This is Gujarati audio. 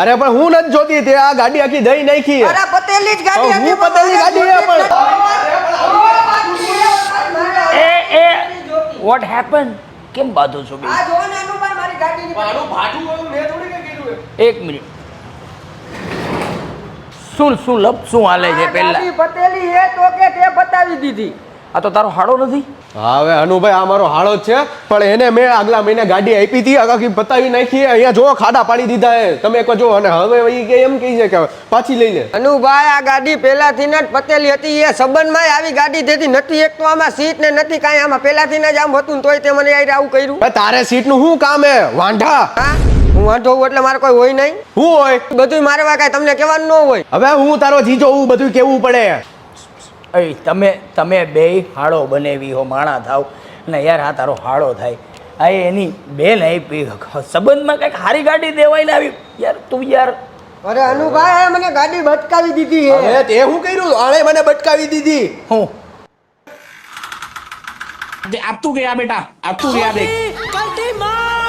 અરે પણ હું નથી જોતી તે આ ગાડી આખી દઈ નાખી અરે પટેલી જ ગાડી હું પટેલી ગાડી હે પણ વોટ હેપન કેમ બાધો છો બે આ જો ને અનુભાઈ મારી ગાડીની મારું ભાડું મેં થોડી કે કીધું એક મિનિટ શું શું લપ શું હાલે છે પહેલા ગાડી પટેલી હે તો કે તે બતાવી દીધી આ તો તારો હાડો નથી હા હવે અનુભાઈ આ મારો હાળો જ છે પણ એને મેં આગલા મહિને ગાડી આપી હતી આખી બતાવી નાખી અહીંયા જો ખાડા પાડી દીધા હે તમે એકવાર જો અને હવે ઈ કે એમ કહી છે કે પાછી લઈ લે અનુભાઈ આ ગાડી પહેલાથી જ પટેલી હતી એ સંબંધમાં આવી ગાડી દેતી નથી એક તો આમાં સીટ ને નથી કાંઈ આમાં પહેલાથી જ આમ હતું ને તોય તે મને યાર આવું કર્યું ભાઈ તારે સીટનું શું કામ હે વાંઢા હા હું વાંધો હોઉં એટલે મારે કોઈ હોય નહીં શું હોય બધું મારે કાંઈ તમને કહેવાનું ન હોય હવે હું તારો જીજો હું બધું કેવું પડે એ તમે બે હાડો બનેવી હો માણા થાવ ને યાર આ તારો હાડો થાય આ એની બેન આપી સંબંધમાં કંઈક સારી ગાડી દેવાઈને આવી યાર તું યાર અરે અનુભાઈ મને ગાડી ભટકાવી દીધી હે હવે તે શું કર્યું આણે મને બટકાવી દીધી હું अब तू गया बेटा अब तू गया देख